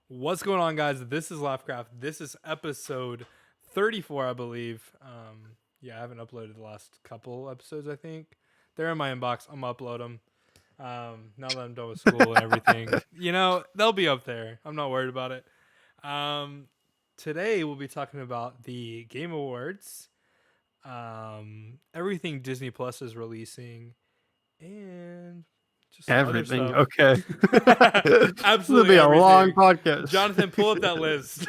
What's going on, guys? This is Laughcraft. This is episode 34, I believe. Yeah, I haven't uploaded the last couple episodes, I think. They're in my inbox. I'm going to upload them. Now that I'm done with school and everything. They'll be up there. I'm not worried about it. Today, we'll be talking about the Game Awards, everything Disney Plus is releasing, and just some other Everything. stuff. Okay. This will Absolutely be a long everything. podcast. Jonathan, pull up that list.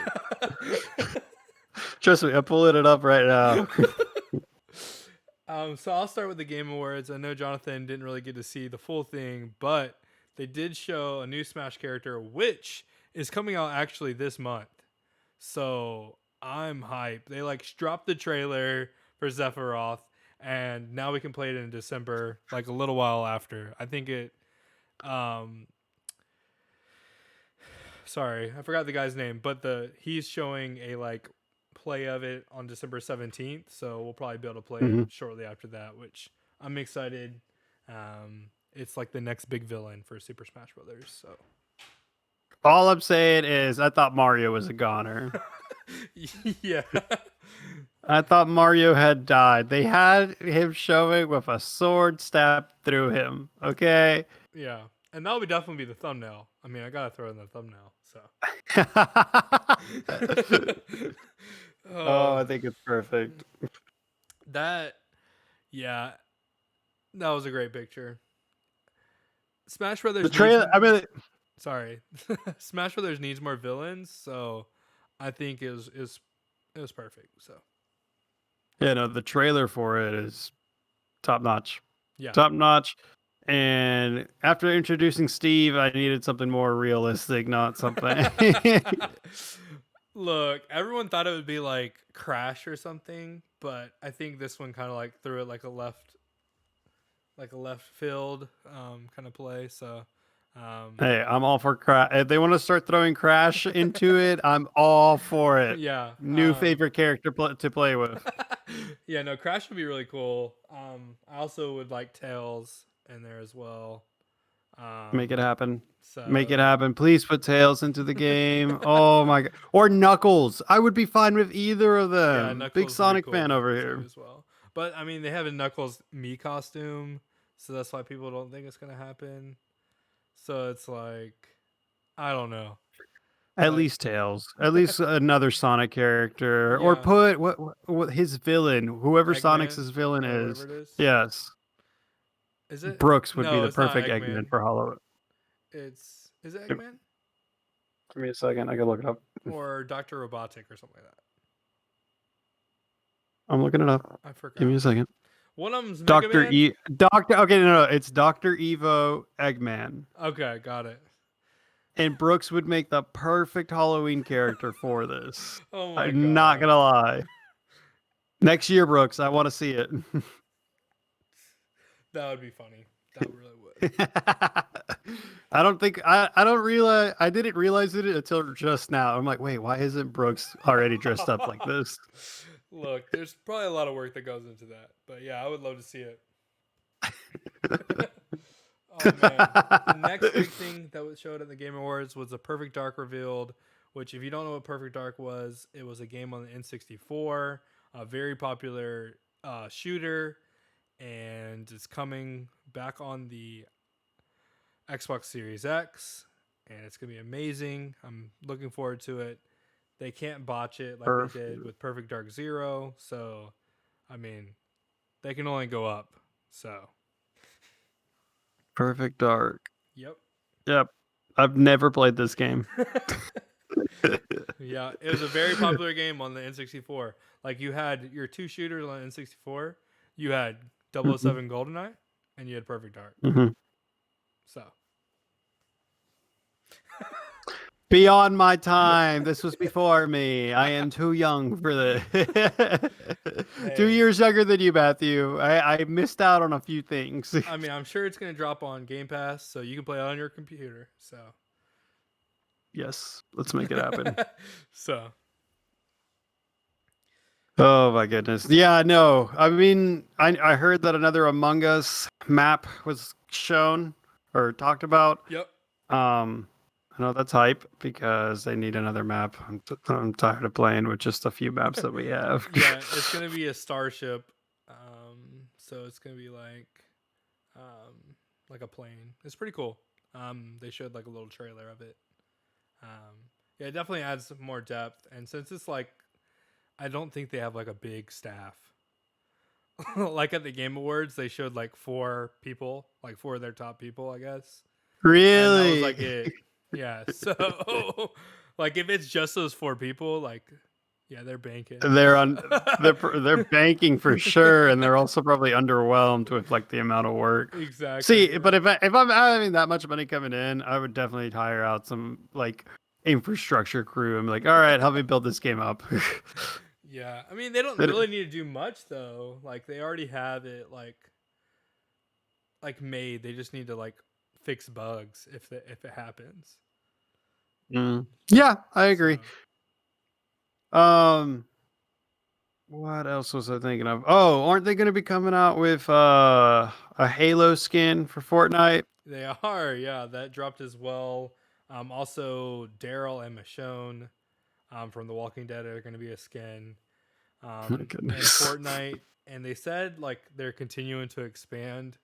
Trust me, I'm pulling it up right now. So I'll start with the Game Awards. I know Jonathan didn't really get to see the full thing, but they did show a new Smash character, which is coming out actually this month. So I'm hyped. They dropped the trailer for Sephiroth, and now we can play it in December, like a little while after. I think it. Sorry, I forgot the guy's name, but he's showing a play of it on December 17th, so we'll probably be able to play it shortly after that, which I'm excited. It's like the next big villain for Super Smash Brothers. So All I'm saying is I thought Mario was a goner. yeah. I thought Mario had died. They had him showing with a sword stabbed through him. Okay. Yeah. And that would definitely be the thumbnail. I mean, I gotta throw in the thumbnail. So Oh, I think it's perfect. that was a great picture. Smash Brothers. The trailer. I mean, sorry, Smash Brothers needs more villains, so I think it was perfect. So yeah, no, the trailer for it is top notch. yeah, Top notch. And after introducing Steve, I needed something more realistic, not something. Look, everyone thought it would be like Crash or something, but I think this one kind of like threw it like a left field kind of play. So hey, I'm all for Crash. If they want to start throwing Crash into it, I'm all for it. yeah, New favorite character to play with. Yeah, no, Crash would be really cool. I also would like Tails in there as well. Make it happen. So Make it happen. Please put Tails into the game. Oh my god. Or Knuckles. I would be fine with either of them. Yeah, Big Sonic fan over here. as well. But I mean, they have a Knuckles me costume, so that's why people don't think it's gonna happen. So it's like, I don't know. At least Tails. At least another Sonic character. Yeah. Or put what his villain, whoever Eggman, Sonic's villain or is. whatever it is. Yes. Is it? Brooks would be No, the it's not perfect Eggman for Hollow. Is it Eggman? Give me a second. I can look it up. Or Dr. Robotic or something like that. I'm looking it up. I forgot. Give me a second. One of them's Dr. Mega Man? Okay, no, it's Dr. Evo Eggman. Okay, got it. And Brooks would make the perfect Halloween character for this. Oh my I'm god. not gonna lie. Next year, Brooks, I want to see it. That would be funny. That really would. I didn't realize it until just now. I'm like, wait, why isn't Brooks already dressed up like this? Look, there's probably a lot of work that goes into that. But yeah, I would love to see it. Oh man. The next big thing that was showed at the Game Awards was a Perfect Dark revealed, which if you don't know what Perfect Dark was, it was a game on the N64, a very popular shooter, and it's coming back on the Xbox Series X, and it's going to be amazing. I'm looking forward to it. They can't botch it like they did with Perfect Dark Zero, so I mean, they can only go up. So Perfect Dark. Yep. I've never played this game. Yeah, it was a very popular game on the N64. Like you had your two shooters on the N64. You had 007 GoldenEye, and you had Perfect Dark. So beyond my time. This was before me. I am too young for this. Hey. 2 years younger than you, Matthew. I missed out on a few things. I mean, I'm sure it's going to drop on Game Pass, so you can play it on your computer. So yes, let's make it happen. So oh my goodness. Yeah, no. I mean, I heard that another Among Us map was shown or talked about. yep. I know that's hype because they need another map. I'm tired of playing with just a few maps that we have. Yeah, it's gonna be a starship. So it's gonna be like a plane. It's pretty cool. They showed like a little trailer of it. Yeah, it definitely adds more depth. And since it's like, I don't think they have like a big staff. Like at the Game Awards, they showed like four people, like four of their top people, I guess, and that was like Really? it. Yeah, so like if it's just those four people, like yeah, they're banking. They're on they're banking for sure, and they're also probably underwhelmed with like the amount of work. Exactly. See, but if I'm having that much money coming in, I would definitely hire out some like infrastructure crew. I'm like, all right, help me build this game up. Yeah, I mean they don't really need to do much though. Like they already have it like made. They just need to like fix bugs if it happens. Yeah, I So agree. Um, what else was I thinking of? Oh, aren't they going to be coming out with a Halo skin for Fortnite? they are, yeah. That dropped as well. Also Daryl and Michonne from The Walking Dead are going to be a skin. My And goodness. Fortnite, and they said like they're continuing to expand,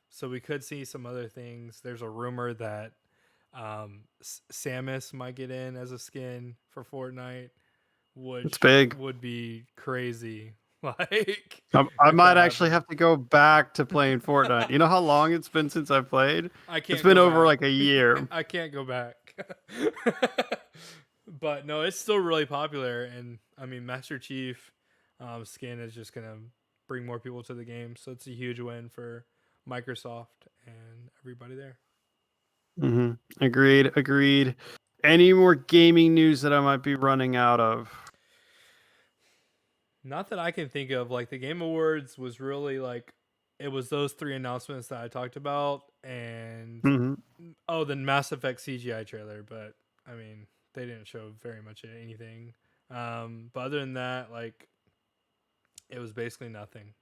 so we could see some other things. There's a rumor that Samus might get in as a skin for Fortnite, It's which big. would be crazy. Like I if might that actually happened, have to go back to playing Fortnite. You know how long it's been since I've played? I It's can't been go over back. like a year. I can't go back. But no, it's still really popular, and I mean Master Chief skin is just gonna bring more people to the game, so it's a huge win for Microsoft and everybody there. Agreed. Agreed. Any more gaming news that I might be running out of? Not that I can think of. Like the Game Awards was really like it was those three announcements that I talked about, and hmm oh, the Mass Effect CGI trailer. But I mean, they didn't show very much of anything. But other than that, like it was basically nothing.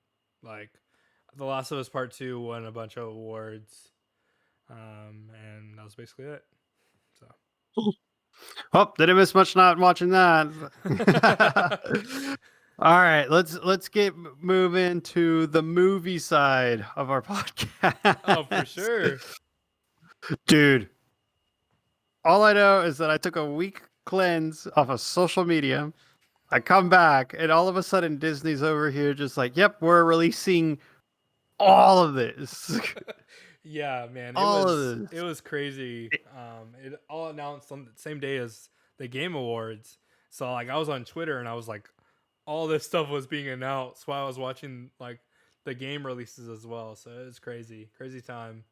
Like The Last of Us Part Two won a bunch of awards, and that was basically it. So. Oh, didn't miss much not watching that. All right, let's get moving to the movie side of our Oh, for podcast. sure. Dude, all I know is that I took a week cleanse off of social media. I come back, and all of a sudden Disney's over here just like, yep, we're releasing all of this. Yeah, man, it All of was it this. was crazy. It all announced on the same day as the Game Awards. So like I was on Twitter and I was like, all this stuff was being announced while I was watching like the game releases as well. So it was crazy, crazy time.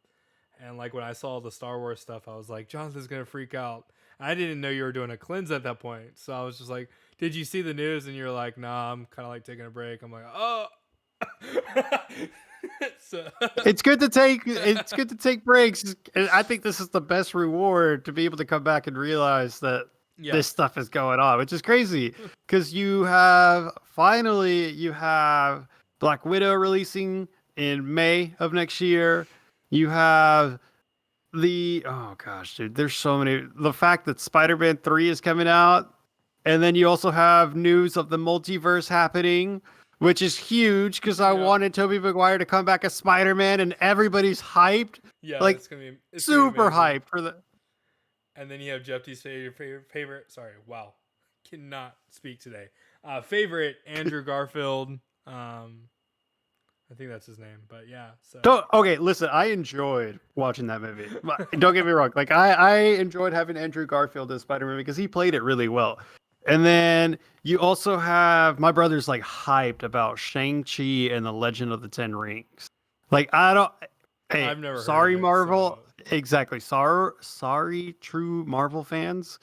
And like when I saw the Star Wars stuff, I was like, Jonathan's gonna freak out. I didn't know you were doing a cleanse at that point, so I was just like, "Did you see the news?" And you're like, "Nah, I'm kind of like taking a break." I'm like, "Oh." So It's good to take breaks. And I think this is the best reward to be able to come back and realize that yeah, this stuff is going on, which is crazy because you have finally you have Black Widow releasing in May of next year. You have the oh gosh, dude, there's so many. The fact that Spider-Man 3 is coming out, and then you also have news of the multiverse happening, which is huge because I yeah, wanted Tobey Maguire to come back as Spider-Man, and everybody's hyped, yeah. like It's gonna be super amazing. hyped for the. And then you have Jeff D's favorite. Sorry, wow, cannot speak today. Favorite Andrew Garfield. I think that's his name, but yeah. So Don't okay. Listen, I enjoyed watching that movie. Don't get me wrong. Like I enjoyed having Andrew Garfield as Spider-Man because he played it really well. And then you also have my brother's like hyped about Shang-Chi and the Legend of the Ten Rings. Like I don't. Hey, I've never heard of sorry it. So Marvel. Exactly. Sorry, true Marvel fans.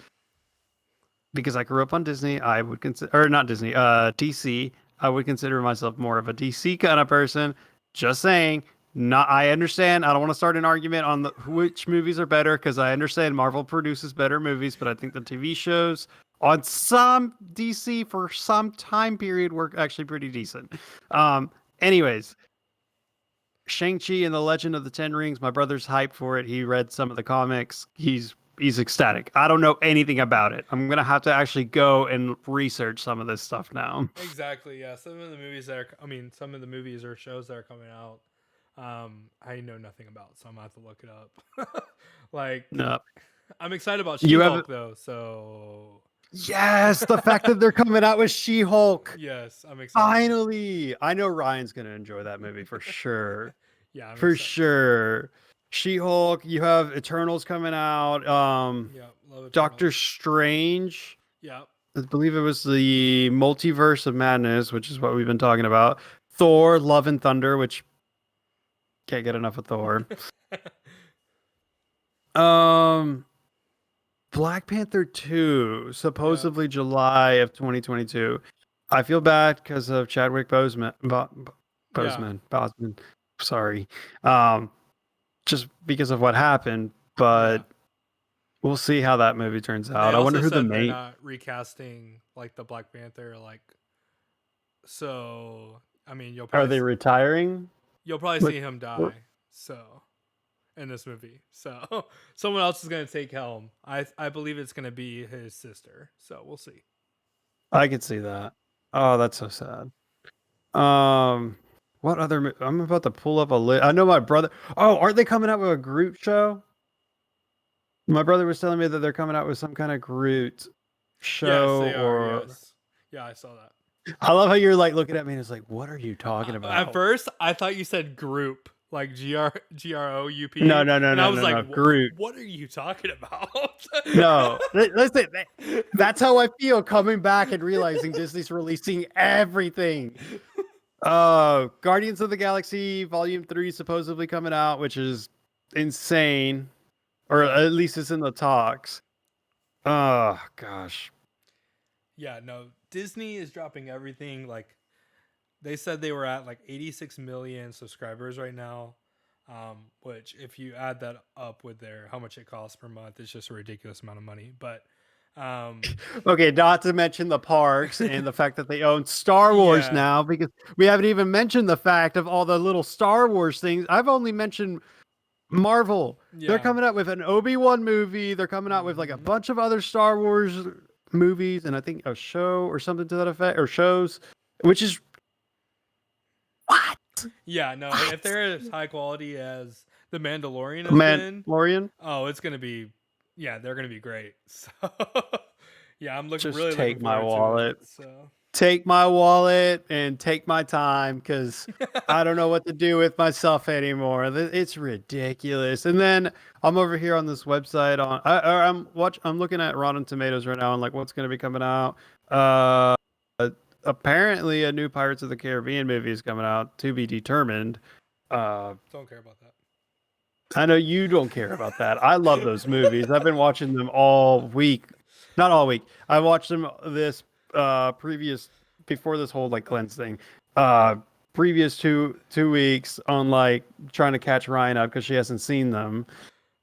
Because I grew up on Disney, I would consider, or not Disney, DC. I would consider myself more of a DC kind of person. Just saying. Not, I understand. I don't want to start an argument on which movies are better because I understand Marvel produces better movies, but I think the TV shows on some DC for some time period were actually pretty decent. Anyways, Shang-Chi and the Legend of the Ten Rings. My brother's hyped for it. He read some of the comics. He's he's ecstatic. I don't know anything about it. I'm gonna have to actually go and research some of this stuff now. Exactly. Yeah. Some of the movies that are, I mean, some of the movies or shows that are coming out, I know nothing about, so I'm gonna have to look it up. Like, No, I'm excited about you have She-Hulk though. So yes, the fact that they're coming out with She-Hulk. yes, I'm excited. Finally, I know Ryan's gonna enjoy that movie for sure. Yeah, I'm For excited. sure. She-Hulk, you have Eternals coming out. Yeah, love Doctor Eternals. Strange. Yeah. I believe it was the Multiverse of Madness, which is what we've been talking about. Thor, Love and Thunder, which can't get enough of Thor. Um, Black Panther 2, Yeah. supposedly July of 2022. I feel bad because of Chadwick Boseman. Yeah. Boseman. Sorry. Um, just because of what happened, Yeah. but we'll see how that movie turns They out. I wonder also who the said they're main. not recasting like the Black Panther, like, so I mean Are they retiring? you'll probably What? see him What? die. So in this movie. So someone else is gonna take helm. I believe it's gonna be his sister. So we'll see. I could see that. Oh, that's so sad. What other? I'm about to pull up a list. I know my brother. Oh, aren't they coming out with a Groot show? My brother was telling me that they're coming out with some kind of Groot Yes, show they are. or. Yes. Yeah, I saw that. I love how you're like looking at me and it's like, what are you talking At about? first, I thought you said group, like GROUP, No, no, no, and I no, was no, like, no. Groot. What are you talking about?" No, listen. That's how I feel coming back and realizing Disney's releasing everything. Guardians of the Galaxy Volume 3 supposedly coming out, which is insane. Or Yeah. at least it's in the talks. Oh gosh. Yeah, no. Disney is dropping everything. Like, they said they were at like 86 million subscribers right now. Which if you add that up with their how much it costs per month, it's just a ridiculous amount of money. But Okay, not to mention the parks and the fact that they own Star Wars yeah, now, because we haven't even mentioned the fact of all the little Star Wars things. I've only mentioned Marvel. They're yeah. coming out with an Obi-Wan movie. They're coming out with like a Hmm. bunch of other Star Wars movies and I think a show or something to that effect or shows, which is what? Yeah, no. If What? they're as high quality as the Mandalorian has been, Mandalorian? oh, it's gonna be, yeah, they're gonna be great. So, yeah, I'm looking Just really looking take my forward to it. wallet. So, Take my wallet and take my time because I don't know what to do with myself anymore. It's ridiculous. And then I'm over here on this website on I'm looking at Rotten Tomatoes right now and like what's going to be coming out. Uh, apparently a new Pirates of the Caribbean movie is coming out to be determined. don't care about that. I know you don't care about that. I love those movies. I've been watching them all week. Not all week. I watched them this previous before this whole like cleanse thing. Previous two weeks on like trying to catch Ryan up because she hasn't seen them,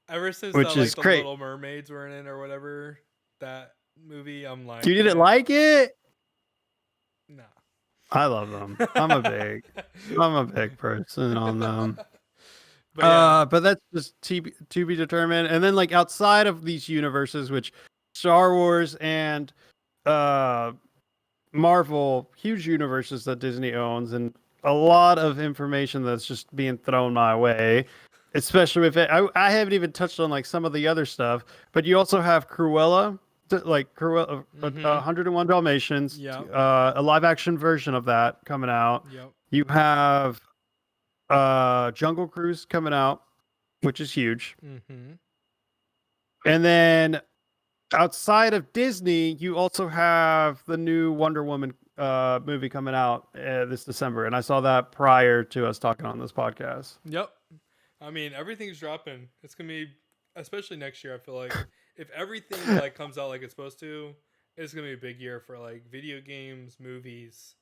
Ever since which like is the great. Little Mermaids were in it or whatever that movie, I'm like, You didn't like it? nah. I love them. I'm a big person on them. But yeah, But that's just to be determined. And then like outside of these universes, which Star Wars and uh Marvel, huge universes that Disney owns, and a lot of information that's just being thrown my way. Especially if I haven't even touched on like some of the other stuff, but you also have Cruella, like Cruella, mm-hmm. 101 Dalmatians, Yep. a live action version of that coming out. Yep. You have Jungle Cruise coming out, which is huge. Mm-hmm. And then outside of Disney, you also have the new Wonder Woman movie coming out this December, and I saw that prior to us talking on this podcast. Yep. I mean, everything's dropping. It's gonna be, especially next year. I feel like if everything like comes out like it's supposed to, it's gonna be a big year for like video games, movies,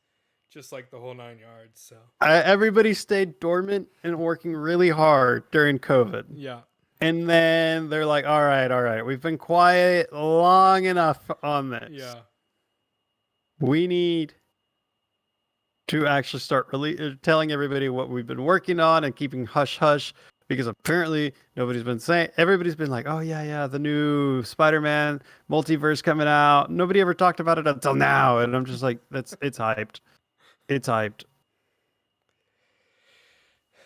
just like the whole 9 yards. So Everybody stayed dormant and working really hard during COVID. yeah, And then they're like, all right, we've been quiet long enough on this. yeah, We need to actually start really telling everybody what we've been working on and keeping hush hush because apparently everybody's been like, oh yeah, yeah, the new Spider-Man multiverse coming out. Nobody ever talked about it until now, and I'm just like, it's hyped. It's hyped.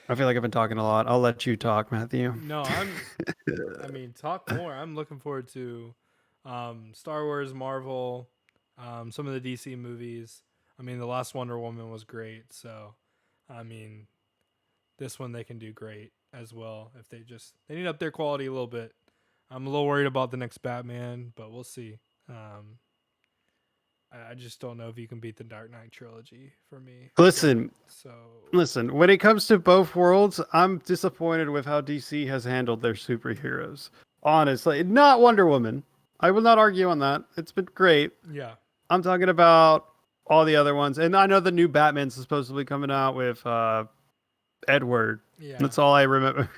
I feel like I've been talking a lot. I'll let you talk, Matthew. No, I mean, talk more. I'm looking forward to Star Wars, Marvel, some of the DC movies. I mean, the last Wonder Woman was great. So, I mean, this one they can do great as well if they need up their quality a little bit. I'm a little worried about the next Batman, but we'll see. Um, I just don't know if you can beat the Dark Knight trilogy for me yet. Listen, So listen. When it comes to both worlds, I'm disappointed with how DC has handled their superheroes. Honestly, not Wonder Woman. I will not argue on that. It's been great. yeah, I'm talking about all the other ones, and I know the new Batman's supposedly coming out with Edward. yeah. That's all I remember.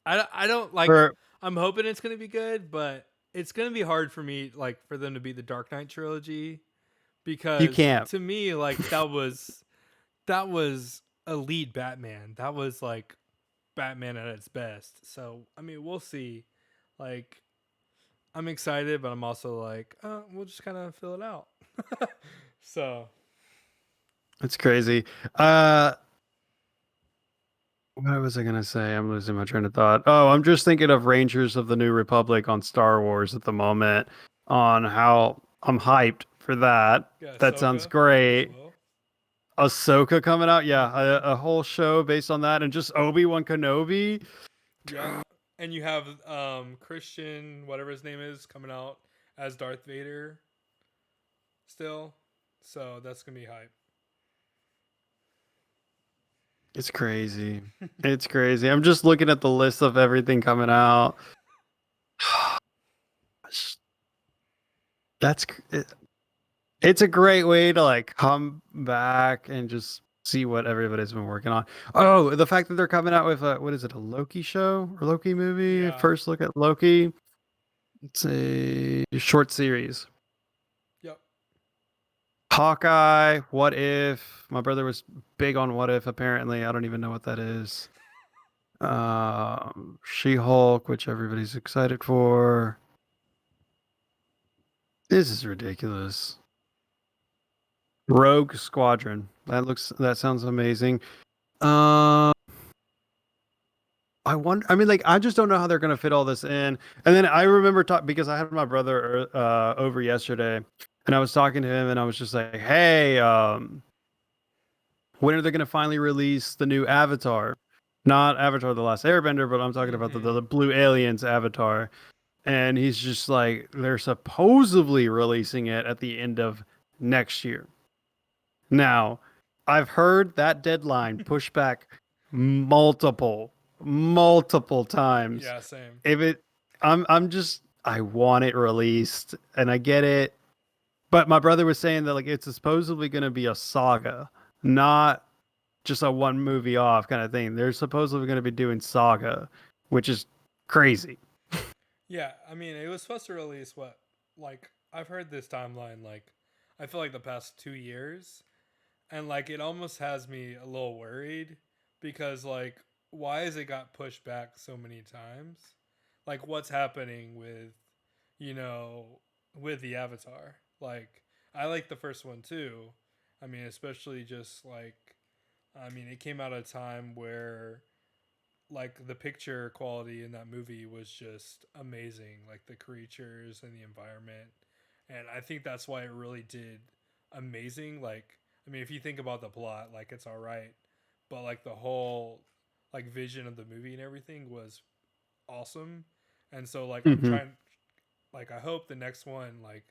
I don't like. For I'm hoping it's gonna be good, but it's gonna be hard for me like for them to beat the Dark Knight trilogy you because can't. to me like that was elite Batman. That was like Batman at its best. So I mean, we'll see. Like I'm excited, but I'm also like, we'll just kind of fill it out. So It's crazy. Uh, what was I gonna say? I'm losing my train of thought. Oh, I'm just thinking of Rangers of the New Republic on Star Wars at the moment. On how I'm hyped for that. yeah, That sounds Ahsoka as great. well. Ahsoka coming out, yeah, Mm-hmm. a whole show based on that, and just Obi-Wan Kenobi. Yeah, and you have Christian, whatever his name is, coming out as Darth Vader still. So that's gonna be hype. It's crazy. It's crazy. I'm just looking at the list of everything coming out. That's it's a great way to like come back and just see what everybody's been working on. Oh, the fact that they're coming out with a what is it, a Loki show or Loki movie? Yeah. First look at Loki. It's a short series. Yep. Hawkeye, What If? My brother was big on What If apparently. I don't even know what that is. She-Hulk, which everybody's excited for. This is ridiculous. Rogue Squadron. That sounds amazing. Uh, I wonder. I mean, like, I just don't know how they're gonna fit all this in. And then I remember because I had my brother over yesterday, and I was talking to him, and I was just like, "Hey, when are they gonna finally release the new Avatar? Not Avatar: The Last Airbender, but I'm talking about Mm-hmm. the Blue Aliens Avatar." And he's just like, they're supposedly releasing it at the end of next year. Now, I've heard that deadline pushed back multiple times. Yeah. Same. If it, I'm just, I want it released, and I get it. But my brother was saying that like it's supposedly going to be a saga, not just a one movie off kind of thing. They're supposedly going to be doing Saga, which is crazy. Yeah. I mean, it was supposed to release what? Like I've heard this timeline. Like I feel like the past 2 years, and like it almost has me a little worried because like why has it got pushed back so many times? Like what's happening with you know with the Avatar? Like I like the first one too. I mean, especially just like I mean, it came out at a time where like the picture quality in that movie was just amazing, like the creatures and the environment. And I think that's why it really did amazing. Like I mean, if you think about the plot, like it's all right, but like the whole like vision of the movie and everything was awesome. And so like I'm Hmm. trying like I hope the next one like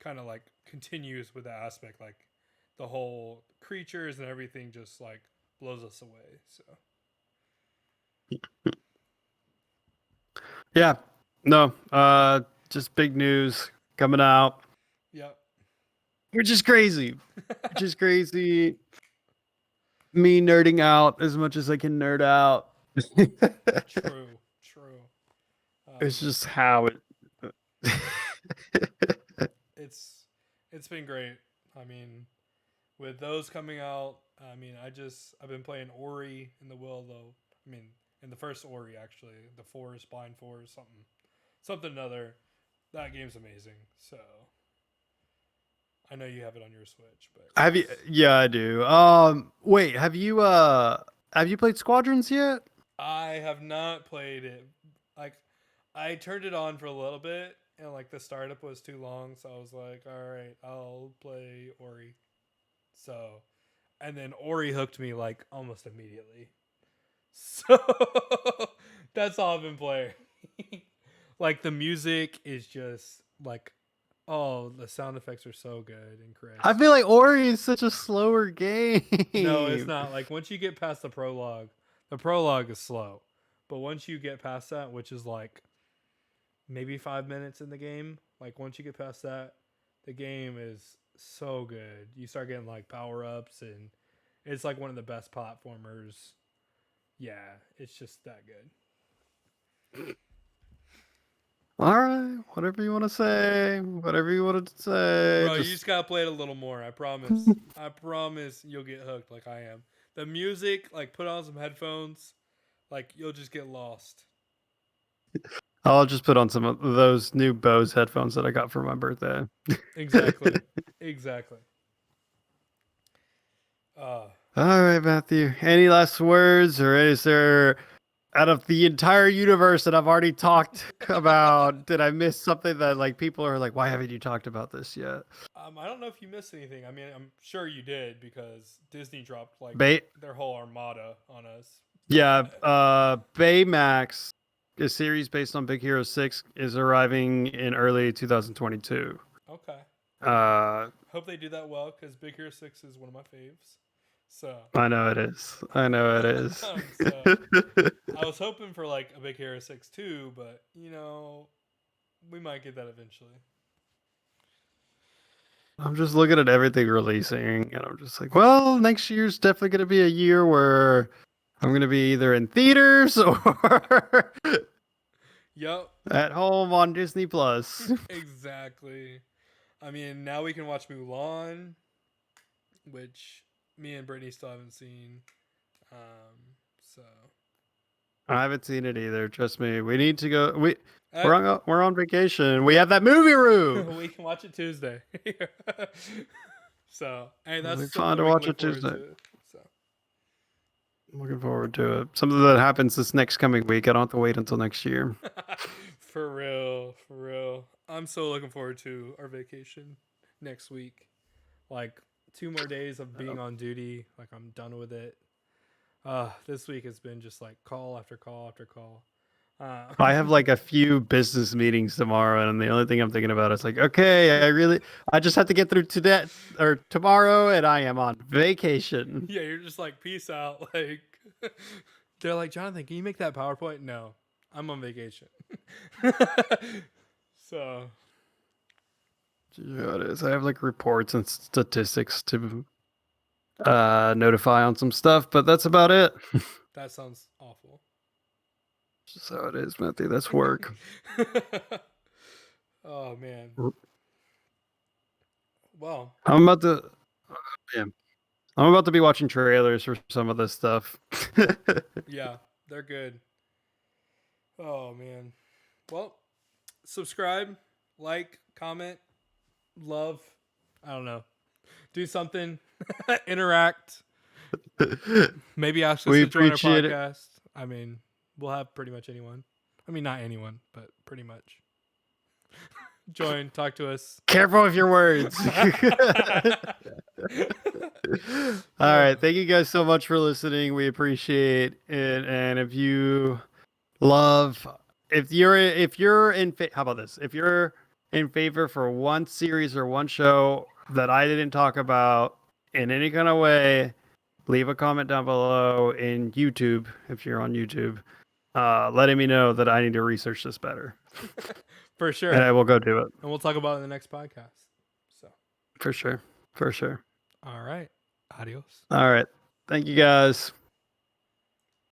kind of like continues with that aspect like the whole creatures and everything just like blows us away. So Yeah, no, just big news coming out, yep. which is crazy, which is crazy. Me nerding out as much as I can nerd out. True, true. It's Um, just how it. it's it's been great. I mean, with those coming out, I mean, I've been playing Ori in the Will though. I mean, And the first Ori, actually, the Forest, Blind Forest, something another. That game's amazing. So I know you have it on your Switch, but Have you? it's, Yeah, I do. Wait, have you played Squadrons yet? I have not played it. Like, I turned it on for a little bit, and like the startup was too long, so I was like, all right, I'll play Ori. So, and then Ori hooked me like almost immediately. So that's all I've been playing. Like the music is just like, oh, the sound effects are so good and I crisp. feel like Ori is such a slower No, it's game. not. Like once you get past the prologue is slow. But once you get past that, which is like maybe 5 minutes in the game, like once you get past that, the game is so good. You start getting like power ups, and it's like one of the best platformers. Yeah, it's just that good. All right, whatever you want to say, whatever you wanted to say, Bro, you just just gotta play it a little more. I promise. I promise you'll get hooked like I am. The music, like put on some headphones, like you'll just get lost. I'll just put on some of those new Bose headphones that I got for my birthday. Exactly. Exactly. Uh All right, Matthew. Any last words, or is there out of the entire universe that I've already talked about, did I miss something that like people are like, why haven't you talked about this yet? I don't know if you missed anything. I mean, I'm sure you did because Disney dropped like Bay, their whole armada on us. yeah, But Baymax, a series based on Big Hero 6, is arriving in early 2022. okay. Uh, Hope they do that well because Big Hero 6 is one of my faves. So I know it is. I know it is. so I was hoping for like a Big Hero 6 too, but we might get that eventually. I'm just looking at everything releasing, and I'm just like, well, next year's definitely going to be a year where I'm going to be either in theaters or Yup, at home on Disney Plus. exactly. I mean, now we can watch Mulan, which me and Brittany still haven't seen. So I haven't seen it either. Trust me. We need to go. uh, We're on vacation. We have that movie room. we can watch it Tuesday. So, and It'll be that's fun something to we can watch look it forward Tuesday. to. So, I'm looking forward to it. Something that happens this next coming week. I don't have to wait until next year. for real, for real. I'm so looking forward to our vacation next week. Like 2 more days of being on duty. Like I'm done with it. This week has been just like call after call after call. Uh, I have like a few business meetings tomorrow, and the only thing I'm thinking about is like, okay, I just have to get through today or tomorrow, and I am on vacation. yeah, you're just like peace out. Like they're like, Jonathan, can you make that PowerPoint? No, I'm on vacation. So Yeah, it is. I have like reports and statistics to notify on some stuff, but that's about it. that sounds awful. Just how it is, Matthew. That's work. Oh man. Well, I'm about to. Yeah, I'm about to be watching trailers for some of this stuff. yeah, they're good. Oh man. Well, subscribe, like, comment, love. I don't know. Do something. Interact. Maybe ask us We to join our appreciate it. podcast. I mean, we'll have pretty much anyone. I mean, not anyone, but pretty much. Join, talk to us. Careful with your words. All right. Thank you guys so much for listening. We appreciate it. And if you love, if you're in, how about this? If you're in favor for one series or one show that I didn't talk about in any kind of way, leave a comment down below in YouTube if you're on YouTube, letting me know that I need to research this better, For sure. and I will go do it And we'll talk about it in the next podcast. So, for sure. For sure. all right. Adios. All right. Thank you guys.